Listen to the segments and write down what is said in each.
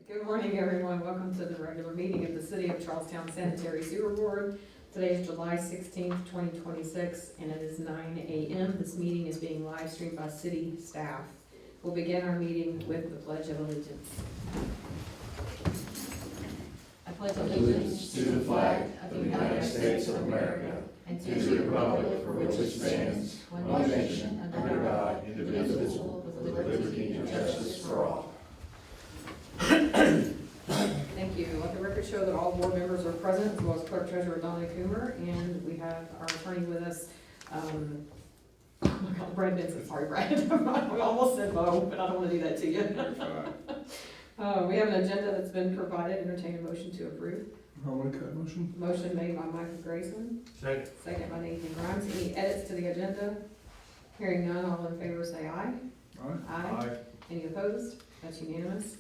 Good morning, everyone. Welcome to the regular meeting of the City of Charlestown Sanitary Sewer Board. Today is July 16th, 2026, and it is 9 a.m. This meeting is being live streamed by city staff. We'll begin our meeting with the Pledge of Allegiance. I pledge allegiance to the flag of the United States of America and to the republic for which it stands, one nation, under God, indivisible, with liberty and justice for all. Thank you. Let the record show that all board members are present, as well as Clerk Treasurer Donna Coomer, and we have our attorney with us. Oh my God, Brad Benson. Sorry, Brad. We almost said Bo, but I don't want to do that to you. We have an agenda that's been provided. Entertain a motion to approve. I'll make that motion. Motion made by Michael Grayson. Second. Second by Nathan Grimes. Any edits to the agenda? Hearing none, all in favor say aye. Aye. Any opposed? That's unanimous.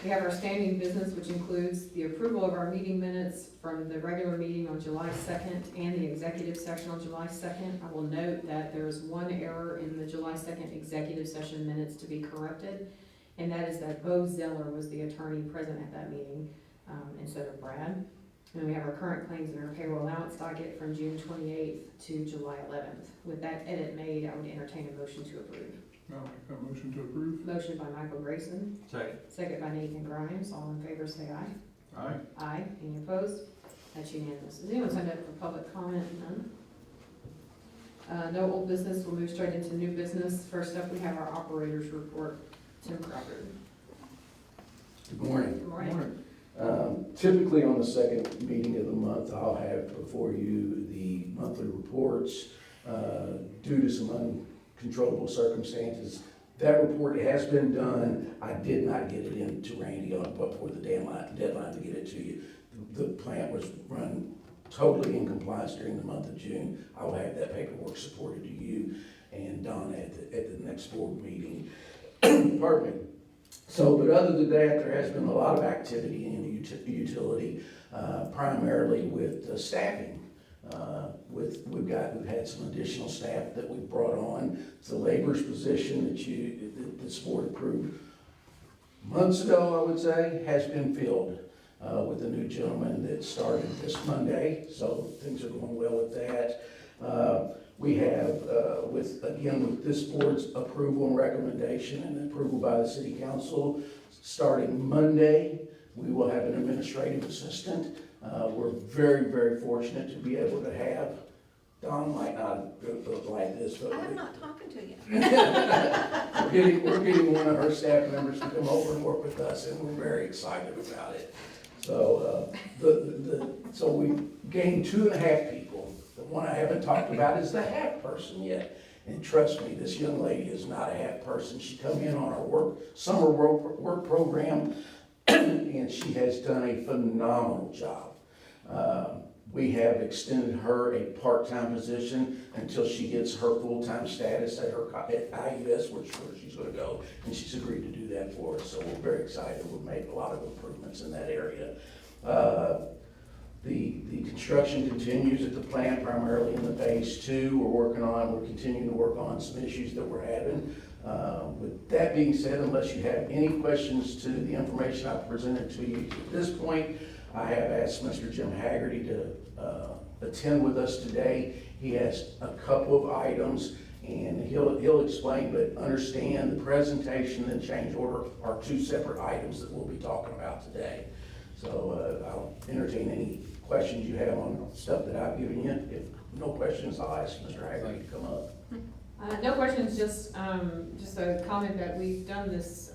We have our standing business, which includes the approval of our meeting minutes from the regular meeting on July 2nd and the executive session on July 2nd. I will note that there's one error in the July 2nd executive session minutes to be corrected, and that is that Bo Zeller was the attorney present at that meeting instead of Brad. And we have our current claims and our payroll allowance docket from June 28th to July 11th. With that edit made, I would entertain a motion to approve. I'll make that motion to approve. Motion by Michael Grayson. Second. Second by Nathan Grimes. All in favor say aye. Aye. Aye. Any opposed? That's unanimous. Does anyone sign up for public comment? None. No old business. We'll move straight into new business. First up, we have our operators report. Tim Crawford. Good morning. Good morning. Typically on the second meeting of the month, I'll have before you the monthly reports. Due to some uncontrollable circumstances, that report has been done. I did not get it in to Randy before the deadline to get it to you. The plant was run totally in compliance during the month of June. I will have that paperwork supported to you and Donna at the next board meeting. Pardon me. So, but other than that, there has been a lot of activity in the utility, primarily with staffing. We've had some additional staff that we've brought on. The labor's position that this board approved months ago, I would say, has been filled with a new gentleman that started this Monday. So things are going well with that. We have, with this board's approval and recommendation and approval by the city council, starting Monday, we will have an administrative assistant. We're very, very fortunate to be able to have, Don might not look like this, but I'm not talking to you. we're getting one of our staff members to come over and work with us, and we're very excited about it. So, so we gained 2.5 people. The one I haven't talked about is the half person yet. And trust me, this young lady is not a half person. She come in on our summer work program, and she has done a phenomenal job. We have extended her a part-time position until she gets her full-time status at IUS, which is where she's going to go, and she's agreed to do that for us. So we're very excited. We've made a lot of improvements in that area. The construction continues at the plant, primarily in the phase 2. We're continuing to work on some issues that we're having. With that being said, unless you have any questions to the information I've presented to you at this point, I have asked Mr. Jim Haggerty to attend with us today. He has a couple of items, and he'll explain, but understand the presentation and change order are 2 separate items that we'll be talking about today. So I'll entertain any questions you have on stuff that I've given you. If no questions, I'll ask Mr. Haggerty to come up. No questions, just a comment that we've done this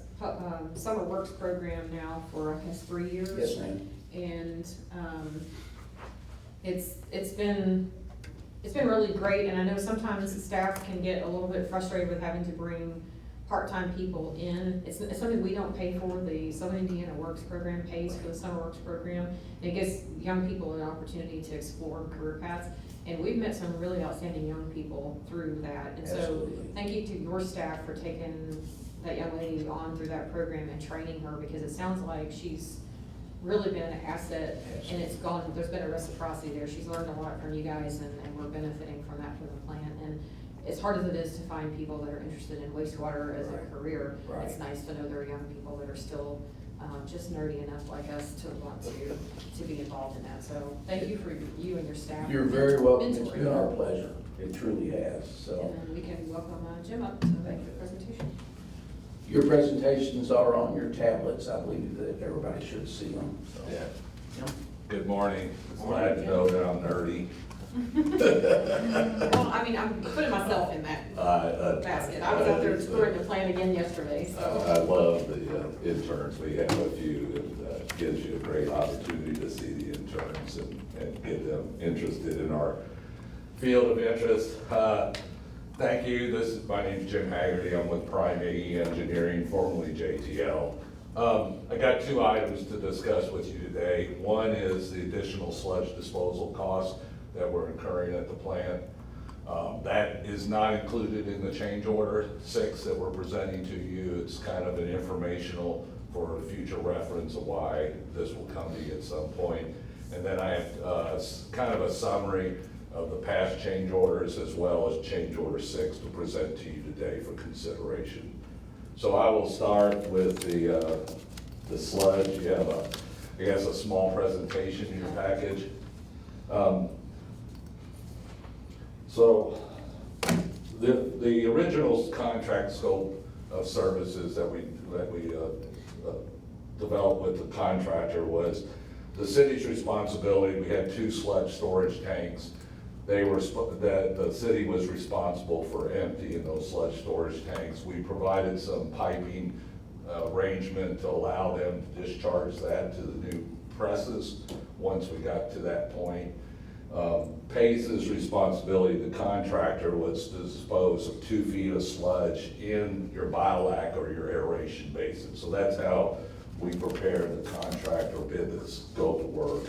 summer works program now for, I guess, 3 years. Yes, ma'am. And it's been really great, and I know sometimes the staff can get a little bit frustrated with having to bring part-time people in. It's something we don't pay for. The Southern Indiana Works program pays for the summer works program, and it gives young people an opportunity to explore career paths. And we've met some really outstanding young people through that. And Absolutely. So thank you to your staff for taking that young lady on through that program and training her, because it sounds like she's really been an asset, and there's been a reciprocity there. She's learned a lot from you guys, and we're benefiting from that from the plant. And as hard as it is to find people that are interested in wastewater as a career, Right. it's nice to know there are young people that are still just nerdy enough like us to want to be involved in that. So thank you for you and your staff. You're very welcome. It's Mentoring. been our pleasure. It truly has, so. And then we can welcome Jim up to make the presentation. Your presentations are on your tablets. I believe that everybody should see them, so. Yeah. Good morning. Glad to know that I'm nerdy. Well, I mean, I'm putting myself in that basket. I was out there touring the plant again yesterday, I so. love the interns. We have a few, and gives you a great opportunity to see the interns and get them interested in our field of interest. Thank you. My name's Jim Haggerty. I'm with Prime AE Engineering, formerly JTL. I got two items to discuss with you today. One is the additional sludge disposal costs that we're incurring at the plant. That is not included in the change order 6 that we're presenting to you. It's kind of an informational for future reference of why this will come to you at some point. And then I have kind of a summary of the past change orders as well as change order 6 to present to you today for consideration. So I will start with the sludge. You have I guess a small presentation in your package. So the original contract scope of services that we developed with the contractor was the city's responsibility. We had 2 sludge storage tanks. The city was responsible for emptying those sludge storage tanks. We provided some piping arrangement to allow them to discharge that to the new presses once we got to that point. Pace's responsibility, the contractor, was to dispose of 2 feet of sludge in your biolac or your aeration basin. So that's how we prepared the contract or bid the scope of work.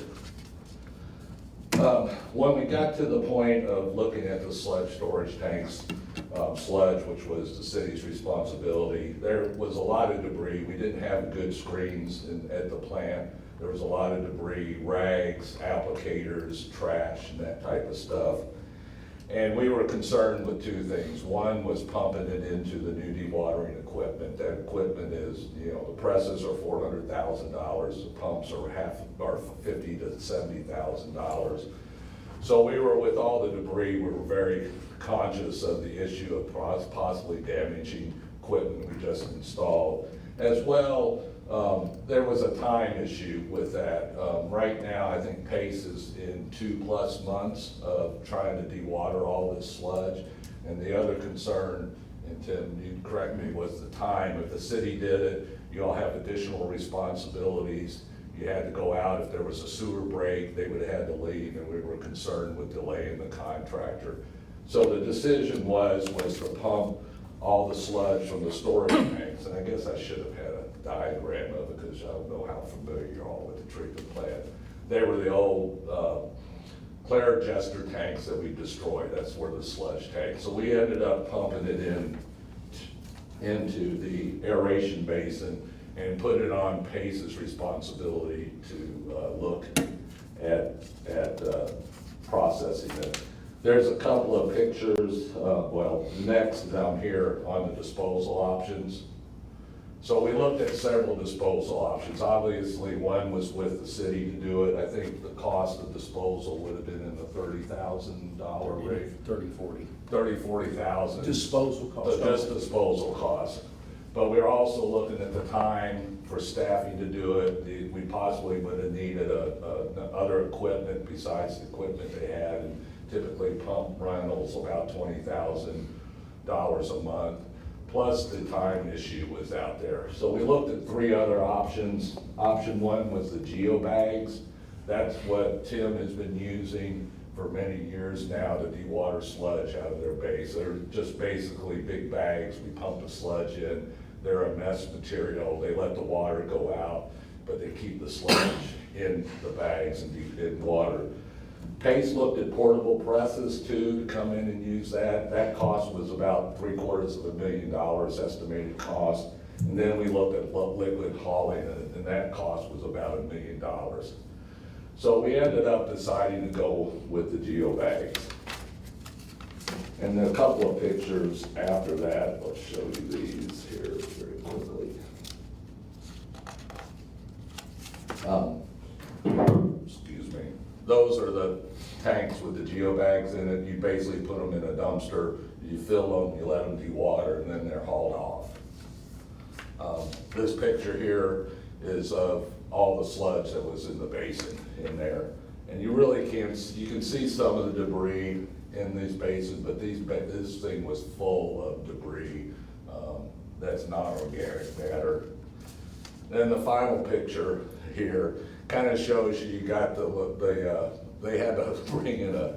When we got to the point of looking at the sludge storage tanks, sludge, which was the city's responsibility, there was a lot of debris. We didn't have good screens at the plant. There was a lot of debris, rags, applicators, trash, and that type of stuff. And we were concerned with 2 things. One was pumping it into the new dewatering equipment. That equipment is, the presses are $400,000. The pumps are $50,000 to $70,000. So we were, with all the debris, we were very conscious of the issue of possibly damaging equipment we just installed. As well, there was a time issue with that. Right now, I think Pace is in 2+ months of trying to dewater all this sludge. And the other concern, and Tim, you correct me, was the time. If the city did it, you all have additional responsibilities. You had to go out. If there was a sewer break, they would have had to leave, and we were concerned with delaying the contractor. So the decision was to pump all the sludge from the storage tanks, and I guess I should have had a diagram of it because I don't know how familiar you are with the treatment plant. They were the old Claire Jester tanks that we destroyed. That's where the sludge tank. So we ended up pumping it into the aeration basin and put it on Pace's responsibility to look at processing it. There's a couple of pictures, next down here on the disposal options. So we looked at several disposal options. Obviously, one was with the city to do it. I think the cost of disposal would have been in the $30,000 rate. 40,000. Disposal cost. Just disposal costs. But we were also looking at the time for staffing to do it. We possibly would have needed other equipment besides the equipment they had. And typically pump rentals about $20,000 a month. Plus the time issue was out there. So we looked at 3 other options. Option 1 was the geobags. That's what Tim has been using for many years now to dewater sludge out of their base. They're just basically big bags. We pump the sludge in. They're a mesh material. They let the water go out, but they keep the sludge in the bags and in water. Pace looked at portable presses too, to come in and use that. That cost was about $750,000 estimated cost. And then we looked at liquid hauling, and that cost was about $1 million. So we ended up deciding to go with the geobags. And then a couple of pictures after that, I'll show you these here very quickly. Excuse me. Those are the tanks with the geobags in it. You basically put them in a dumpster, you fill them, you let them dewater, and then they're hauled off. This picture here is of all the sludge that was in the basin in there. And you really can't, you can see some of the debris in these basins, but this thing was full of debris that's non-organic matter. Then the final picture here kind of shows you got they had to bring in a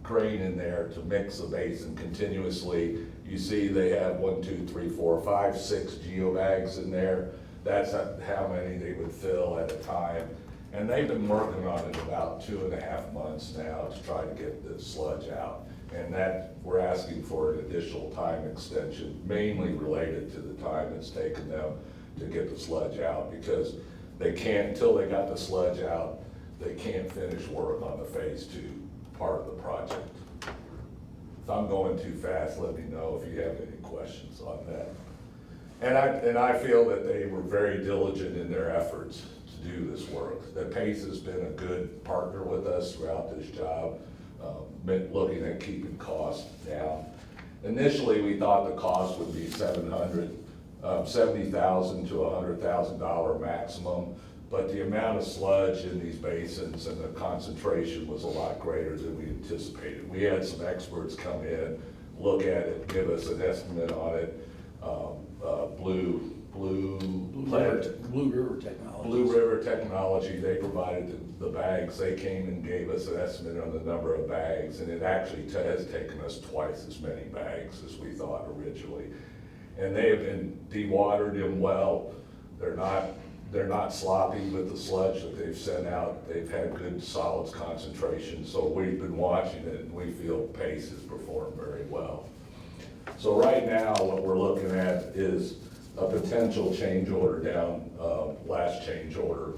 crane in there to mix the basin continuously. You see they have 1, 2, 3, 4, 5, 6 geobags in there. That's how many they would fill at a time. And they've been working on it about 2.5 months now to try to get the sludge out. And that, we're asking for an additional time extension, mainly related to the time it's taken them to get the sludge out, because they can't, until they got the sludge out, they can't finish work on the phase 2 part of the project. If I'm going too fast, let me know if you have any questions on that. And I feel that they were very diligent in their efforts to do this work. That Pace has been a good partner with us throughout this job, looking at keeping costs down. Initially, we thought the cost would be $70,000 to $100,000 maximum, but the amount of sludge in these basins and the concentration was a lot greater than we anticipated. We had some experts come in, look at it, give us an estimate on it. Blue River Technologies. Blue River Technology, they provided the bags. They came and gave us an estimate on the number of bags, and it actually has taken us twice as many bags as we thought originally. And they have been dewatered them well. They're not sloppy with the sludge that they've sent out. They've had good solids concentration, so we've been watching it, and we feel Pace has performed very well. So right now, what we're looking at is a potential change order down, last change order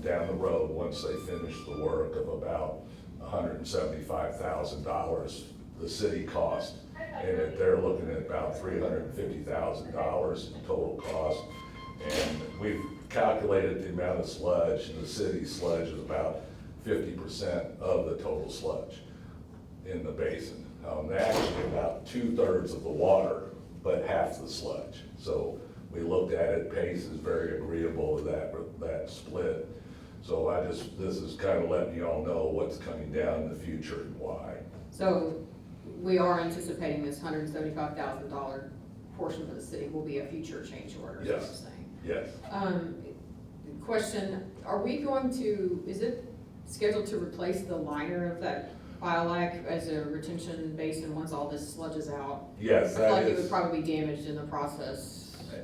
down the road once they finish the work of about $175,000, the city cost. And they're looking at about $350,000 in total cost. And we've calculated the amount of sludge, and the city sludge is about 50% of the total sludge in the basin. Actually about 2/3 of the water, but half the sludge. So we looked at it, Pace is very agreeable with that split. So this is kind of letting you all know what's coming down in the future and why. So we are anticipating this $175,000 portion for the city will be a future change order, is what you're Yes. saying? Yes. Question, is it scheduled to replace the liner of that biolac as a retention basin once all this sludges out? Yes, I feel like that it would is. probably be damaged in the process.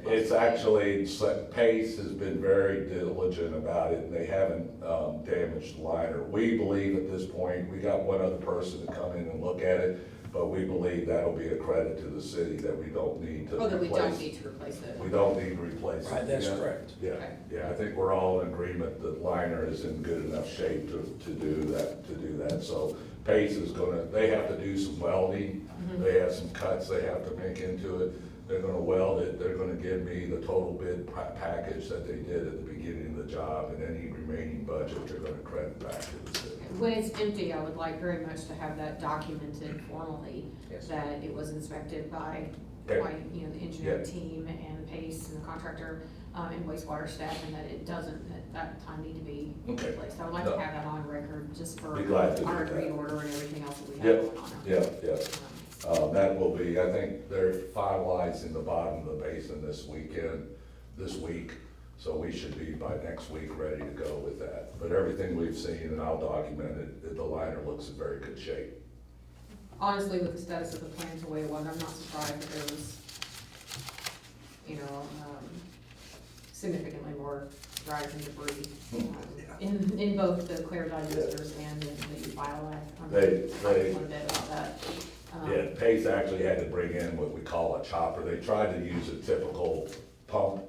It's actually, Pace has been very diligent about it, and they haven't damaged the liner. We believe at this point, we got one other person to come in and look at it, but we believe that'll be a credit to the city that we don't need to replace. Oh, that we don't need to replace it. We don't need to replace it. Right, that's Yeah. correct. Yeah, Okay. yeah, I think we're all in agreement that liner is in good enough shape to do that. So Pace is they have to do some welding, they have some cuts they have to make into it. They're gonna weld it, they're gonna give me the total bid package that they did at the beginning of the job, and any remaining budget, they're gonna credit back to the city. When it's empty, I would like very much to have that documented formally, Yes. that it was inspected by, Okay. the engineering Yeah. team and Pace and the contractor, and wastewater staff, and that it doesn't at that time need to be Okay. replaced. I would like No. to have that on record, just for Be glad to do our that. agreed order and everything else that we Yep. have going on. Yeah. That will be, I think they're finalizing the bottom of the basin this week. So we should be by next week ready to go with that. But everything we've seen, and I'll document it, the liner looks in very good shape. Honestly, with the status of the plant the way it was, I'm not surprised that there was, significantly more rise and debris in both the clear digesters and in the biolac. They- A little bit about that. Yeah, Pace actually had to bring in what we call a chopper. They tried to use a typical pump,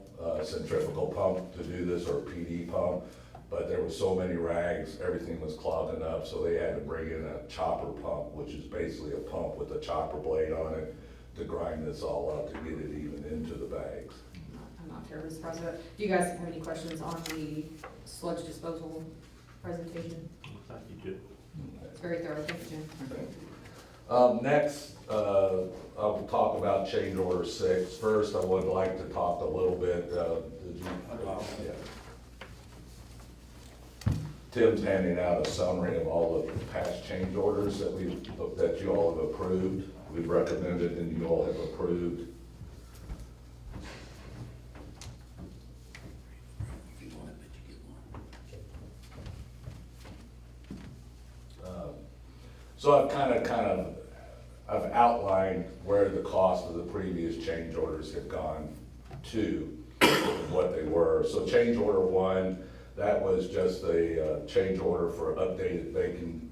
centrifugal pump to do this, or a PD pump, but there was so many rags, everything was clogging up, so they had to bring in a chopper pump, which is basically a pump with a chopper blade on it to grind this all up to get it even into the bags. I'm not terribly surprised about it. Do you guys have any questions on the sludge disposal presentation? Thank you, Jim. It's very thorough, thank you, Jim. Next, I'll talk about change order 6. First, I would like to talk a little bit, yeah. Tim's handing out a summary of all the past change orders that you all have approved. We've recommended and you all have approved. So I've outlined where the cost of the previous change orders have gone to, what they were. So change order 1, that was just a change order for updated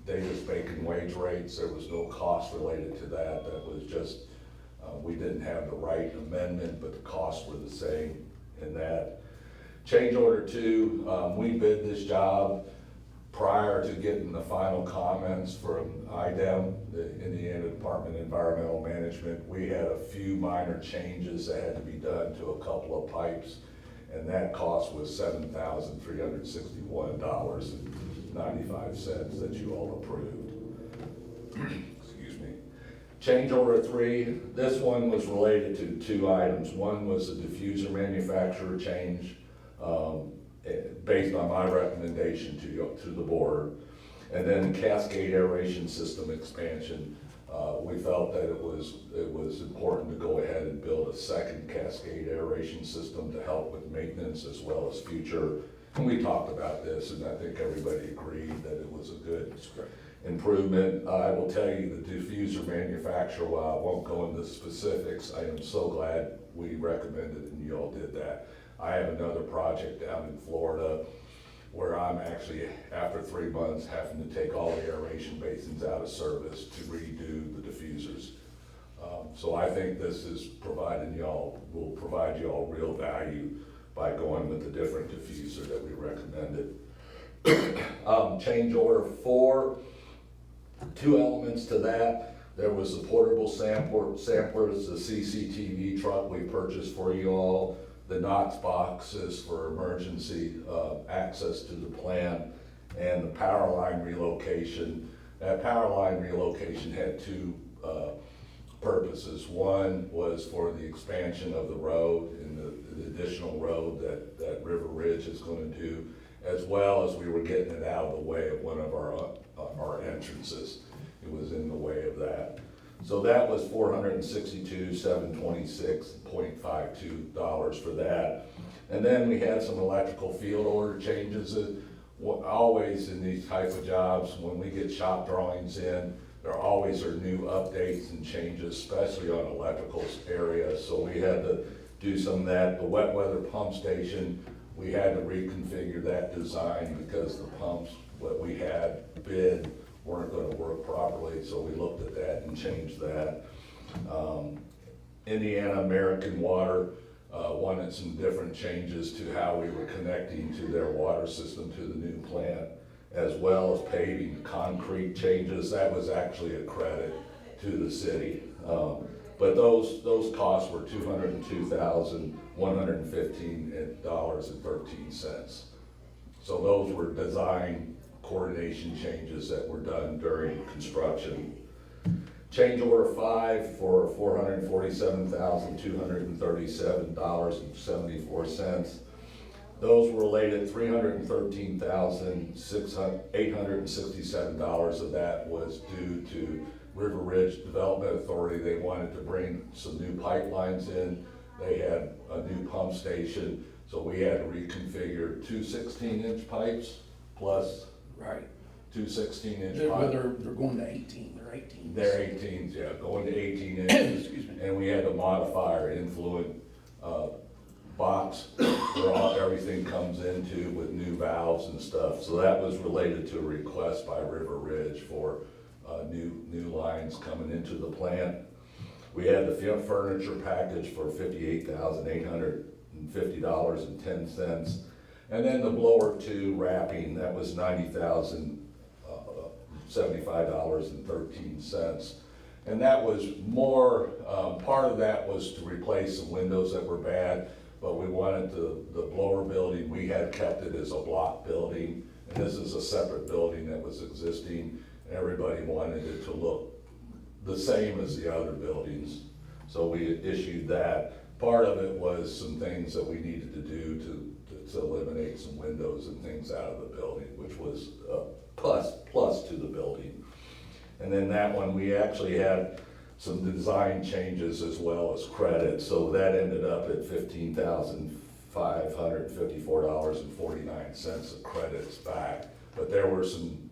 Davis bacon wage rates. There was no cost related to that. That was just, we didn't have the right amendment, but the costs were the same in that. Change order 2, we bid this job prior to getting the final comments from IDEM, the Indiana Department of Environmental Management. We had a few minor changes that had to be done to a couple of pipes, and that cost was $7,361.95 that you all approved. Excuse me. Change order 3, this one was related to 2 items. One was a diffuser manufacturer change, based on my recommendation to the board. And then cascade aeration system expansion. We felt that it was important to go ahead and build a second cascade aeration system to help with maintenance as well as future. And we talked about this, and I think everybody agreed that it was a good improvement. I will tell you, the diffuser manufacturer, while I won't go into specifics, I am so glad we recommended and you all did that. I have another project down in Florida where I'm actually, after 3 months, having to take all the aeration basins out of service to redo the diffusers. So I think this is will provide you all real value by going with the different diffuser that we recommended. Change order 4, 2 elements to that. There was the portable samplers, the CCTV truck we purchased for you all, the Knox boxes for emergency access to the plant, and the power line relocation. That power line relocation had 2 purposes. One was for the expansion of the road and the additional road that River Ridge is going to do, as well as we were getting it out of the way of one of our entrances. It was in the way of that. So that was $462,726.52 for that. And then we had some electrical field order changes. Always in these type of jobs, when we get shop drawings in, there always are new updates and changes, especially on electrical areas. So we had to do some of that. The wet weather pump station, we had to reconfigure that design because the pumps that we had bid weren't going to work properly, so we looked at that and changed that. Indiana American Water wanted some different changes to how we were connecting to their water system to the new plant, as well as paving, concrete changes. That was actually a credit to the city. But those costs were $202,115.13. So those were design coordination changes that were done during construction. Change order 5 for $447,237.74. Those were related, $313,867 of that was due to River Ridge Development Authority. They wanted to bring some new pipelines in. They had a new pump station, so we had to reconfigure 2 16-inch pipes plus Right. 2 16-inch They're pipes. going to 18, they're 18. They're 18s, yeah, going to 18 inches. Excuse me. And we had to modify our influent box where everything comes into with new valves and stuff. So that was related to a request by River Ridge for new lines coming into the plant. We had the furniture package for $58,850.10. And then the blower 2 wrapping, that was $90,075.13. And that was more, part of that was to replace some windows that were bad, but we wanted the blower building, we had kept it as a block building, and this is a separate building that was existing, and everybody wanted it to look the same as the other buildings. So we issued that. Part of it was some things that we needed to do to eliminate some windows and things out of the building, which was a plus to the building. And then that one, we actually had some design changes as well as credit, so that ended up at $15,554.49 of credits back. But there were some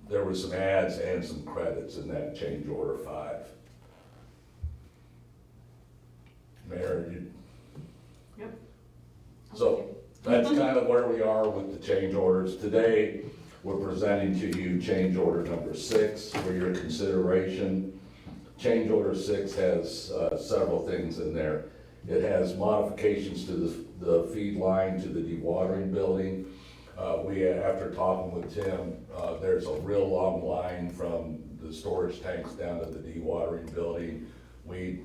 ads and some credits in that change order 5. Mayor, you. Yep. So that's kind of where we are with the change orders. Today, we're presenting to you change order number 6 for your consideration. Change order 6 has several things in there. It has modifications to the feed line to the dewatering building. After talking with Tim, there's a real long line from the storage tanks down to the dewatering building. We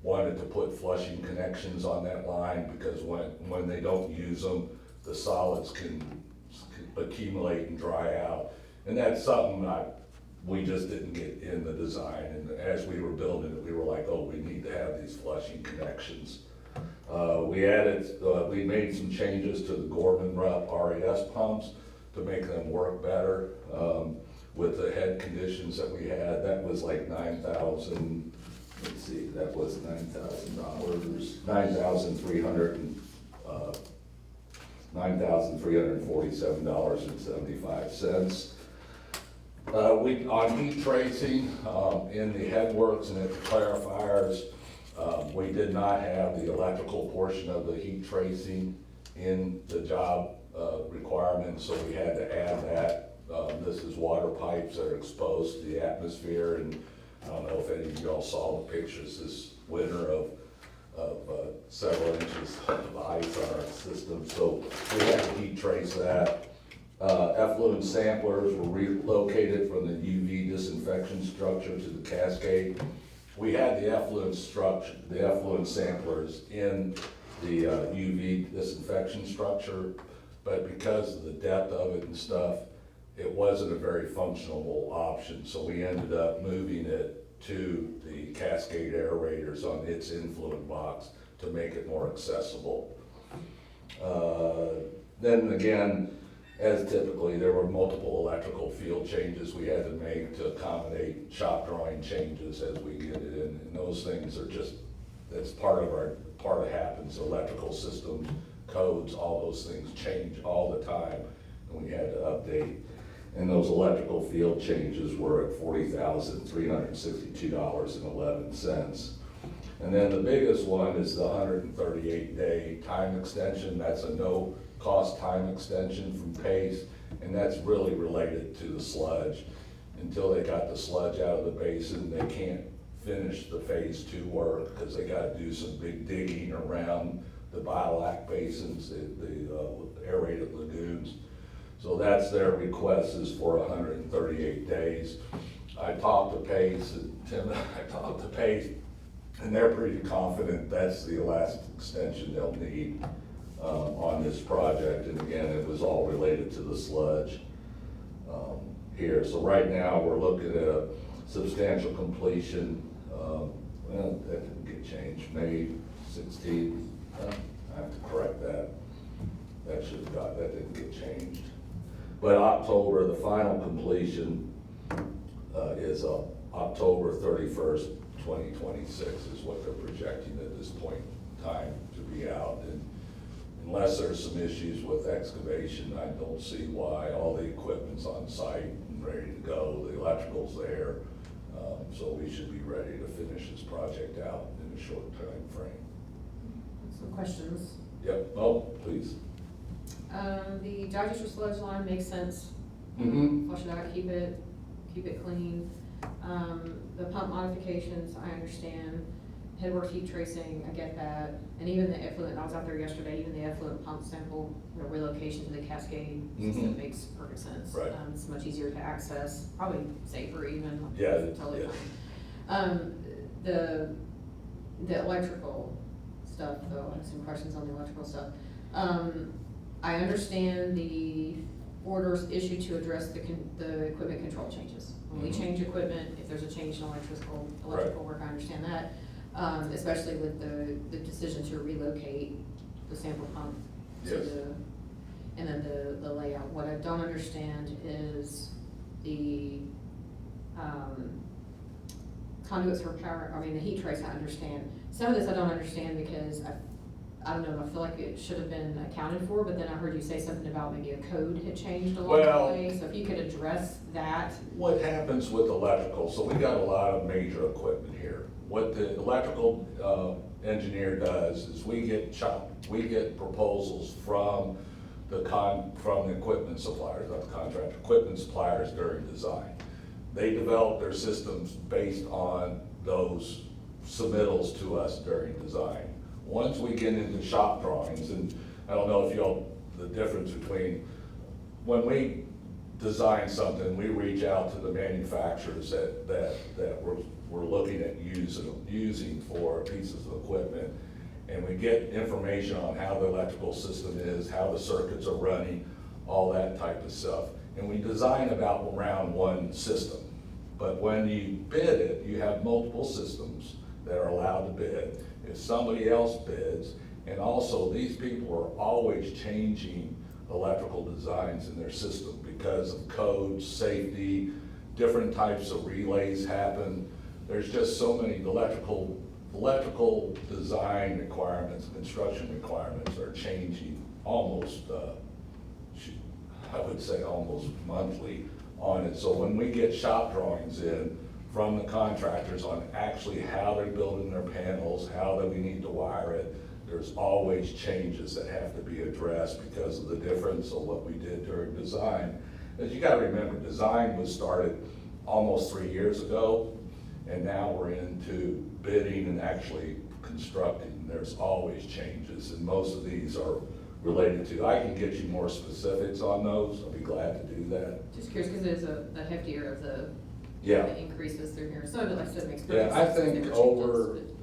wanted to put flushing connections on that line because when they don't use them, the solids can accumulate and dry out. And that's something we just didn't get in the design. And as we were building it, we were like, oh, we need to have these flushing connections. We made some changes to the Gorman Rupp RES pumps to make them work better. With the head conditions that we had, that was like $9,000. Let's see, that was $9,347.75. On heat tracing, in the headworks and at the clarifiers, we did not have the electrical portion of the heat tracing in the job requirement, so we had to add that. This is water pipes that are exposed to the atmosphere, and I don't know if any of y'all saw the pictures this winter of several inches of ice on our system, so we had to heat trace that. Effluent samplers were relocated from the UV disinfection structure to the cascade. We had the effluent samplers in the UV disinfection structure, but because of the depth of it and stuff, it wasn't a very functional option, so we ended up moving it to the cascade aerators on its influent box to make it more accessible. Then again, as typically, there were multiple electrical field changes we had to make to accommodate shop drawing changes as we get it in, and those things are just, that's part of happens. Electrical systems, codes, all those things change all the time, and we had to update. And those electrical field changes were at $40,362.11. And then the biggest one is the 138-day time extension. That's a no-cost time extension from PACE, and that's really related to the sludge. Until they got the sludge out of the basin, they can't finish the phase 2 work because they got to do some big digging around the biolac basins, the aerated lagoons. So that's their request, is for 138 days. I talked to PACE, and Tim and I talked to PACE, and they're pretty confident that's the last extension they'll need on this project. And again, it was all related to the sludge here. So right now, we're looking at a substantial completion. Well, that didn't get changed. May 16th. I have to correct that. That didn't get changed. But October, the final completion is October 31st, 2026 is what they're projecting at this point in time to be out. And unless there's some issues with excavation, I don't see why. All the equipment's on site and ready to go. The electrical's there. So we should be ready to finish this project out in a short time frame. Some questions. Yep, oh, please. The digester sludge line makes sense. Flush it out, keep it clean. The pump modifications, I understand. Headwork heat tracing, I get that. And even the effluent, I was out there yesterday, even the effluent pump sample, the relocation to the cascade system makes perfect sense. Right. It's much easier to access, probably safer even. Yeah, Totally yeah. fine. The electrical stuff, though, I have some questions on the electrical stuff. I understand the orders issued to address the equipment control changes. When we Mhm. change equipment, if there's a change in electrical work, I understand that. Especially with the decision to relocate the sample pump to Yes. and then the layout. What I don't understand is the, conduits for power, I mean, the heat trace I understand. Some of this I don't understand because I don't know, I feel like it should have been accounted for, but then I heard you say something about maybe a code had changed along the Well- way. So if you could address that. What happens with electrical, so we got a lot of major equipment here. What the electrical engineer does is we get proposals from the equipment suppliers, not the contractor, equipment suppliers during design. They develop their systems based on those submittals to us during design. Once we get into shop drawings, and I don't know if the difference between, when we design something, we reach out to the manufacturers that we're looking at using for pieces of equipment. And we get information on how the electrical system is, how the circuits are running, all that type of stuff. And we design about around one system. But when you bid it, you have multiple systems that are allowed to bid. If somebody else bids, and also these people are always changing electrical designs in their system because of codes, safety, different types of relays happen. There's just so many electrical design requirements, construction requirements are changing almost, I would say almost monthly on it. So when we get shop drawings in from the contractors on actually how they're building their panels, how that we need to wire it, there's always changes that have to be addressed because of the difference of what we did during design. As you gotta remember, design was started almost 3 years ago, and now we're into bidding and actually constructing. There's always changes, and most of these are related to, I can get you more specifics on those, I'll be glad to do that. Just curious, because there's a heftier of the Yeah. increases through here. Some of it, like I said, makes Yeah, perfect I sense. It's think different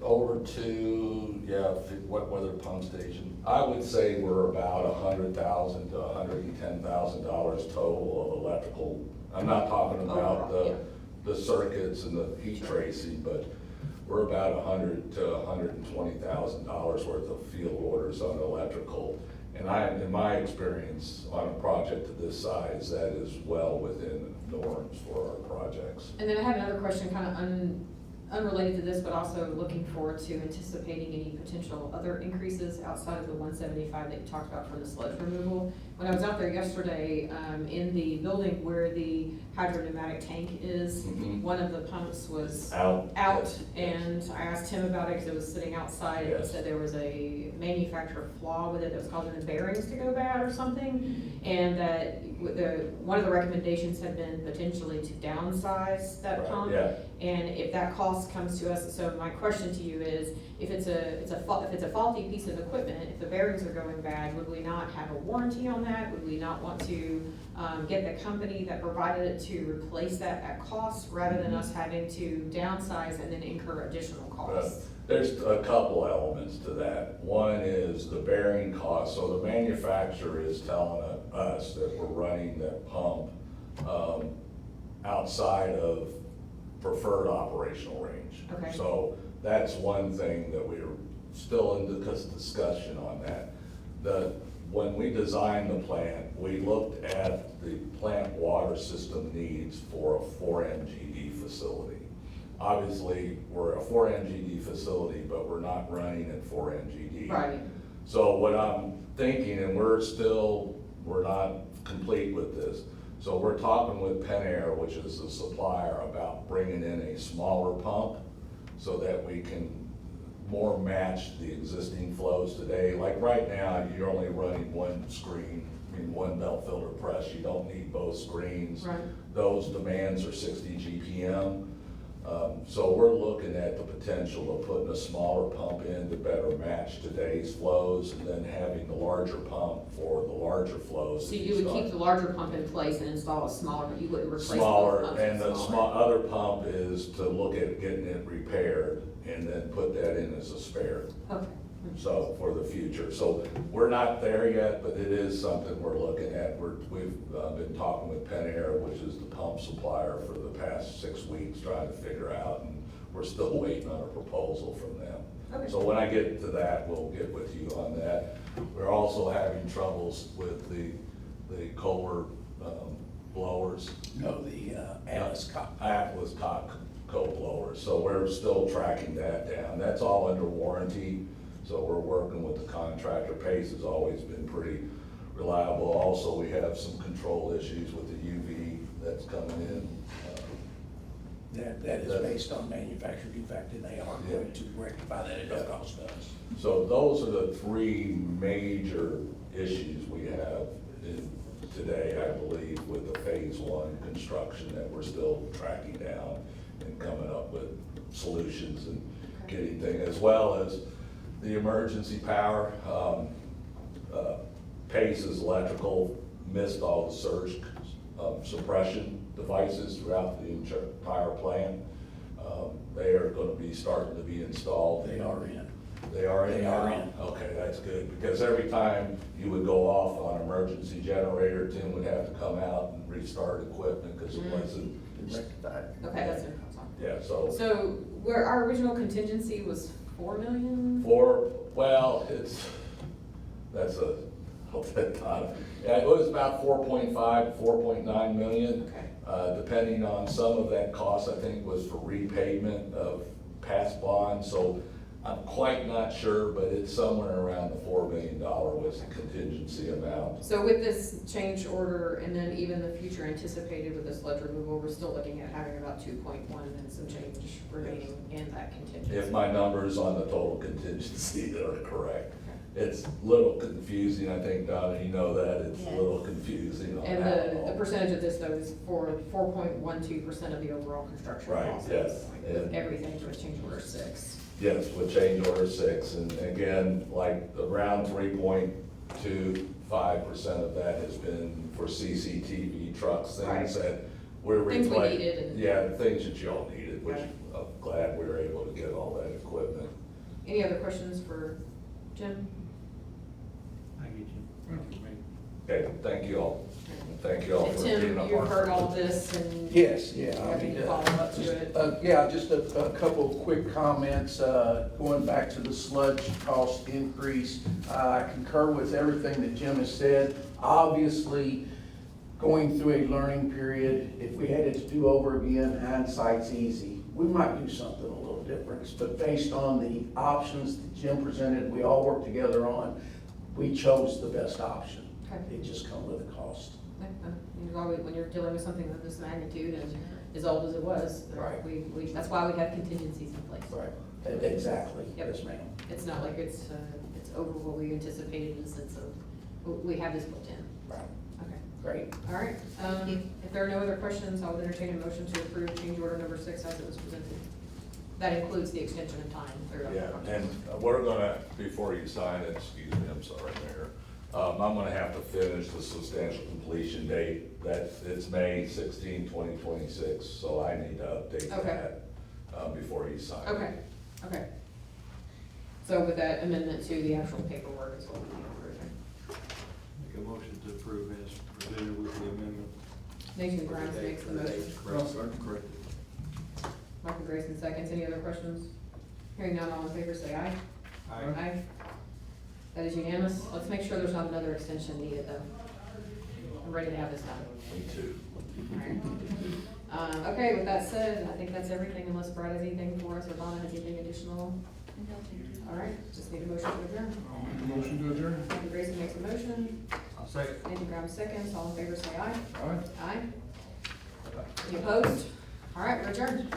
over changes, to, wet weather pump station, I would say we're about $100,000 to $110,000 total of electrical. I'm not talking about Overall, yeah. the circuits and the heat tracing, but we're about $100,000 to $120,000 worth of field orders on electrical. And in my experience, on a project of this size, that is well within norms for our projects. And then I have another question, kind of unrelated to this, but also looking forward to anticipating any potential other increases outside of the 175 that you talked about for the sludge removal. When I was out there yesterday, in the building where the hydropneumatic tank is, Mhm. one of the pumps was Out. out, Yes. and I asked him about it because it was sitting outside, and he Yes. said there was a manufacturer flaw with it that was causing the bearings to go bad or something, and that one of the recommendations had been potentially to downsize that Right, pump. yeah. And if that cost comes to us, so my question to you is, if it's a faulty piece of equipment, if the bearings are going bad, would we not have a warranty on that? Would we not want to get the company that provided it to replace that at cost, rather than us having to downsize and then incur additional costs? There's a couple elements to that. One is the bearing cost. So the manufacturer is telling us that we're running that pump outside of preferred operational range. Okay. So that's one thing that we're still in discussion on that. When we designed the plant, we looked at the plant water system needs for a 4 MGD facility. Obviously, we're a 4 MGD facility, but we're not running at 4 MGD. Right. So what I'm thinking, and we're not complete with this, so we're talking with Penn Air, which is the supplier, about bringing in a smaller pump so that we can more match the existing flows today. Like right now, you're only running one screen, one belt filter press. You don't need both screens. Right. Those demands are 60 GPM. So we're looking at the potential of putting a smaller pump in to better match today's flows, and then having the larger pump for the larger flows. So you would keep the larger pump in place and install a smaller, but you wouldn't replace both Smaller, pumps and with the smaller? other pump is to look at getting it repaired and then put that in as a spare. Okay, So, for the future. So, we're not there yet, but it is something we're looking at. We've been talking with Penn Air, which is the pump supplier, for the past 6 weeks, trying to figure out, and we're still waiting on a proposal from them. Okay. So when I get to that, we'll get with you on that. We're also having troubles with the Kohler blowers. No, the Atlas Cop. Atlas Copco blowers, so we're still tracking that down. That's all under warranty, so we're working with the contractor. Pace has always been pretty reliable. Also, we have some control issues with the UV that's coming in. That is based on manufacturer defect, and they are going to rectify that at no cost to us. So those are the 3 major issues we have today, I believe, with the phase 1 construction that we're still tracking down and coming up with solutions and getting things, as well as the emergency power. Pace's electrical missed all the surge suppression devices throughout the entire plant. They are gonna be starting to be installed. They are in. They are in? They are now? in. Okay, that's good, because every time you would go off on emergency generator, Tim would have to come out and restart equipment, because it wasn't, Rectified. Okay, that's what I'm talking yeah, so. about. So, where our original contingency was 4 million? Well, that's a ton. Yeah, it was about 4.5, 4.9 million. Okay. Depending on some of that cost, I think was for repayment of past bonds, so I'm quite not sure, but it's somewhere around the $4 million was the contingency amount. So with this change order and then even the future anticipated with the sludge removal, we're still looking at having about 2.1 and some change remaining in that contingency. If my numbers on the total contingency are correct. It's a little confusing, I think, Donna, you know that, it's a little confusing on And how. the percentage of this though is for 4.12% of the overall construction Right, cost. yes. With everything for change order 6. Yes, with change order 6, and again, like around 3.25% of that has been for CCTV trucks, Right. things that we're Things we replacing. needed and- Yeah, things that y'all needed, which Right. I'm glad we were able to get all that equipment. Any other questions for Jim? I get you. Okay, thank you all. Thank you all And for being a Tim, part. you've heard all this and. Yes, yeah. You have any follow-up to it? Yeah, just a couple of quick comments, going back to the sludge cost increase. I concur with everything that Jim has said. Obviously, going through a learning period, if we had it to do over again, hindsight's easy. We might do something a little different, but based on the options that Jim presented, we all worked together on, we chose the best option. Okay. It just come with a cost. When you're dealing with something of this magnitude and as old as it was, Right. that's why we have contingencies in place. Right. Exactly, Yep. yes, ma'am. It's not like it's over what we anticipated in the sense of, we have this built in. Right, Okay, great. all right. If there are no other questions, I'll entertain a motion to approve change order number 6 as it was presented. That includes the extension of time throughout the Yeah, project. and we're gonna, before you sign it, excuse me, I'm sorry, Mayor. I'm gonna have to finish the substantial completion date, it's May 16, 2026, so I need to update Okay. that, before you sign it. Okay, okay. So with that amendment to the actual paperwork is what we need approving. Make a motion to approve as presented with the amendment. Nathan Grimes makes the motion. Correct. Michael Grayson seconds. Any other questions? Hearing none, all in favor say aye. Aye. That is unanimous. Let's make sure there's not another extension needed though. I'm ready to have this done. Me too. Alright. Okay, with that said, I think that's everything unless Brad has anything for us or Donna has anything additional. Alright, just need a motion to adjourn. I'll make a motion to adjourn. Michael Grayson makes a motion. I'll second. Nathan Grimes seconds. All in favor say aye. Aye. Aye. Any opposed? Alright, we're adjourned.